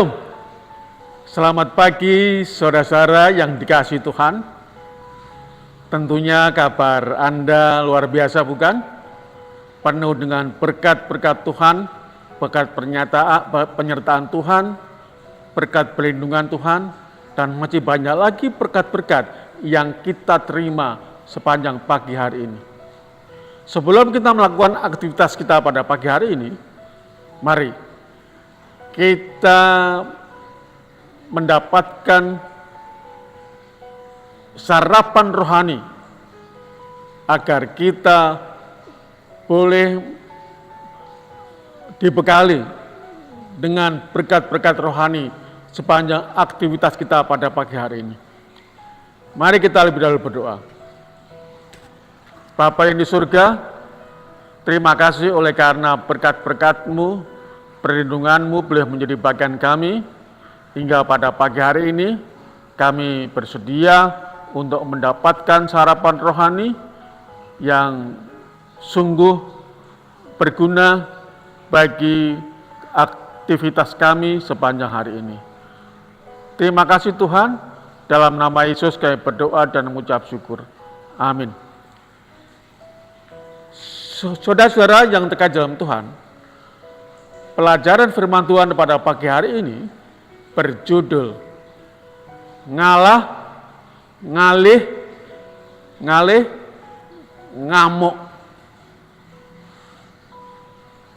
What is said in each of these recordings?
Shalom, selamat pagi saudara-saudara yang dikasihi Tuhan. Tentunya kabar Anda luar biasa bukan? Penuh dengan berkat-berkat Tuhan, berkat penyertaan Tuhan, berkat perlindungan Tuhan, dan masih banyak lagi berkat-berkat yang kita terima sepanjang pagi hari ini. Sebelum kita melakukan aktivitas kita pada pagi hari ini, mari kita mendapatkan sarapan rohani agar kita boleh dibekali dengan berkat-berkat rohani sepanjang aktivitas kita pada pagi hari ini. Mari kita lebih dahulu berdoa. Bapa yang di surga, terima kasih oleh karena berkat-berkat-Mu, perlindungan-Mu boleh menjadi bagian kami. Hingga pada pagi hari ini, kami bersedia untuk mendapatkan sarapan rohani yang sungguh berguna bagi aktivitas kami sepanjang hari ini. Terima kasih Tuhan, dalam nama Yesus kami berdoa dan mengucap syukur. Amin. Saudara-saudara yang terkasih dalam Tuhan, pelajaran firman Tuhan pada pagi hari ini berjudul ngalah, ngalih, ngamuk.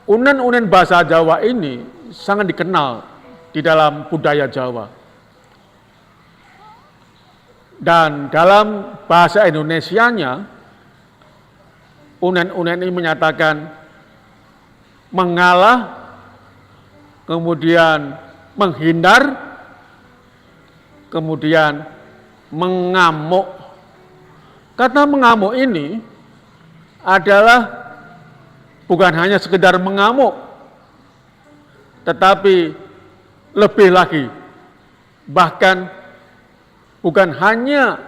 Unen-unen bahasa Jawa ini sangat dikenal di dalam budaya Jawa. Dan dalam bahasa Indonesianya, unen-unen ini menyatakan mengalah, kemudian menghindar, kemudian mengamuk. Kata mengamuk ini adalah bukan hanya sekedar mengamuk, tetapi lebih lagi, bahkan bukan hanya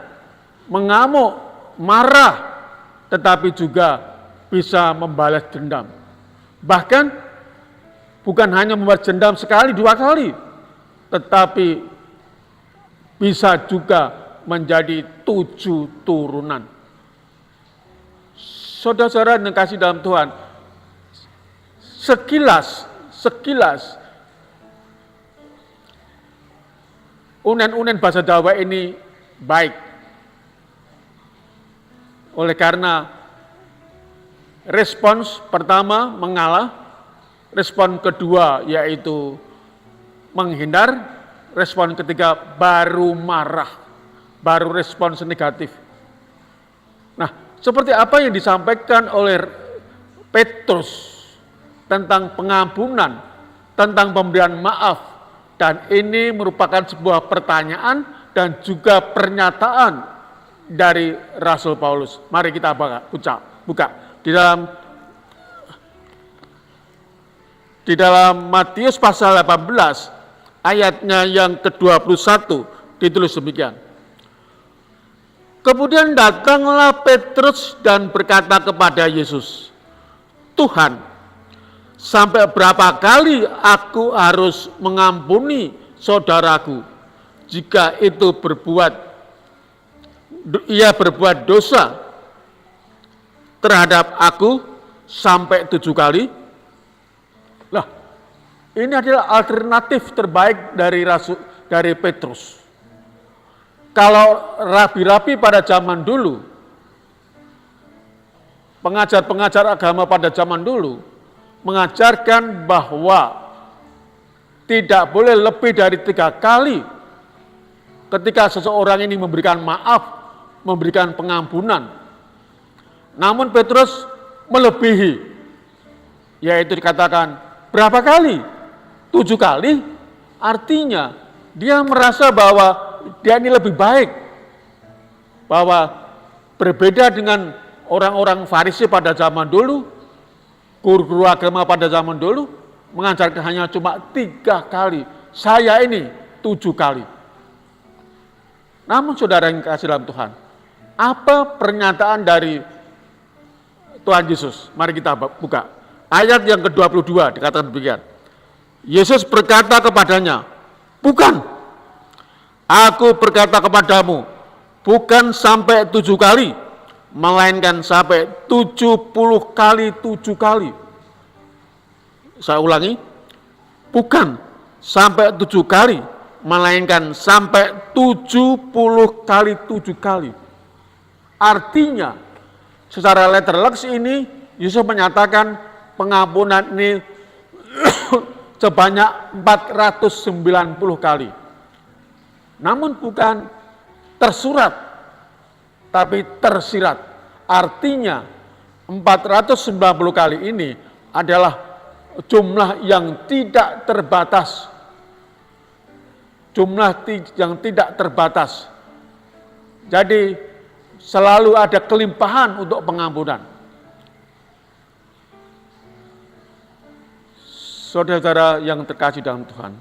mengamuk, marah, tetapi juga bisa membalas dendam. Bahkan bukan hanya membalas dendam sekali, dua kali, tetapi bisa juga menjadi 7 turunan. Saudara-saudara yang kasih dalam Tuhan, sekilas unen-unen bahasa Jawa ini baik. Oleh karena respons pertama mengalah, respon kedua yaitu menghindar, respon ketiga baru marah, baru respons negatif. Nah, seperti apa yang disampaikan oleh Petrus tentang pengampunan, tentang pemberian maaf, dan ini merupakan sebuah pertanyaan dan juga pernyataan dari Rasul Paulus. Mari kita buka di dalam Matius pasal 18 ayatnya yang ke-21 ditulis demikian. Kemudian datanglah Petrus dan berkata kepada Yesus, "Tuhan, sampai berapa kali aku harus mengampuni saudaraku jika itu ia berbuat dosa terhadap aku sampai 7 kali?" Lah, ini adalah alternatif terbaik dari Petrus. Kalau rabi-rabi pada zaman dulu, pengajar-pengajar agama pada zaman dulu mengajarkan bahwa tidak boleh lebih dari 3 kali ketika seseorang ini memberikan maaf, memberikan pengampunan. Namun Petrus melebihi, yaitu dikatakan berapa kali? 7 kali. Artinya dia merasa bahwa dia ini lebih baik, bahwa berbeda dengan orang-orang Farisi pada zaman dulu, guru-guru agama pada zaman dulu mengajarkan hanya cuma 3 kali. Saya ini 7 kali. Namun saudara yang kasih dalam Tuhan, apa pernyataan dari Tuhan Yesus? Mari kita buka. Ayat yang ke-22 dikatakan demikian. Yesus berkata kepadanya, Bukan, aku berkata kepadamu, bukan sampai 7 kali, melainkan sampai 70 kali 7 kali. Saya ulangi, bukan sampai 7 kali, melainkan sampai 70 kali 7 kali. Artinya, secara letterleks ini, Yesus menyatakan pengampunan ini sebanyak 490 kali. Namun bukan tersurat, tapi tersirat. Artinya 490 kali ini adalah jumlah yang tidak terbatas. Jumlah yang tidak terbatas. Jadi selalu ada kelimpahan untuk pengampunan. Saudara-saudara yang terkasih dalam Tuhan,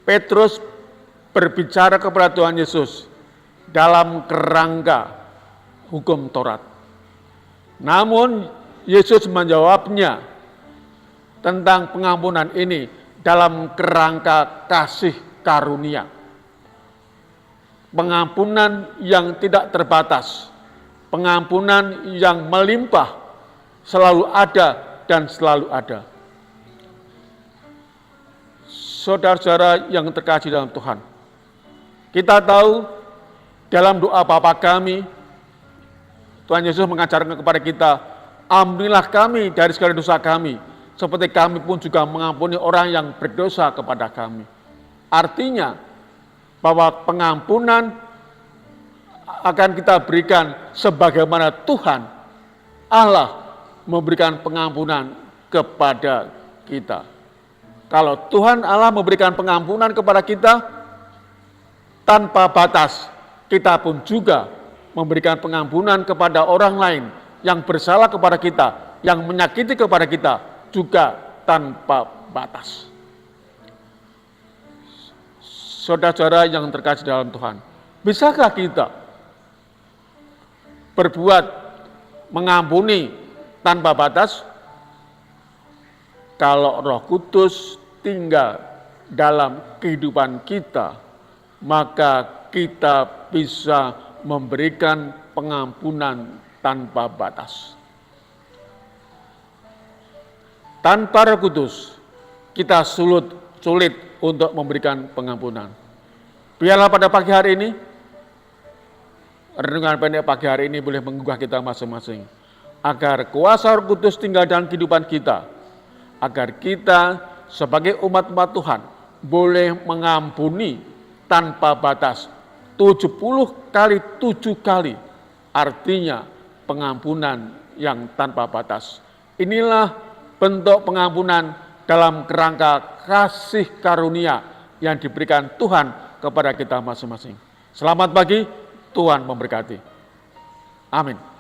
Petrus berbicara kepada Tuhan Yesus dalam kerangka hukum Taurat. Namun Yesus menjawabnya tentang pengampunan ini dalam kerangka kasih karunia. Pengampunan yang tidak terbatas, pengampunan yang melimpah, selalu ada dan selalu ada. Saudara-saudara yang terkasih dalam Tuhan, kita tahu dalam doa Bapa kami, Tuhan Yesus mengajarkan kepada kita, ampunilah kami dari segala dosa kami, seperti kami pun juga mengampuni orang yang berdosa kepada kami. Artinya, bahwa pengampunan akan kita berikan sebagaimana Tuhan Allah memberikan pengampunan kepada kita. Kalau Tuhan Allah memberikan pengampunan kepada kita tanpa batas, kita pun juga memberikan pengampunan kepada orang lain yang bersalah kepada kita, yang menyakiti kepada kita, juga tanpa batas. Saudara-saudara yang terkasih dalam Tuhan, bisakah kita berbuat mengampuni tanpa batas? Kalau Roh Kudus tinggal dalam kehidupan kita, maka kita bisa memberikan pengampunan tanpa batas. Tanpa Roh Kudus, kita sulit untuk memberikan pengampunan. Biarlah pada pagi hari ini, renungan pendek pagi hari ini boleh menggugah kita masing-masing, agar kuasa Roh Kudus tinggal dalam kehidupan kita, agar kita sebagai umat-umat Tuhan boleh mengampuni tanpa batas 70 kali 7 kali, artinya pengampunan yang tanpa batas. Inilah bentuk pengampunan dalam kerangka kasih karunia yang diberikan Tuhan kepada kita masing-masing. Selamat pagi, Tuhan memberkati. Amin.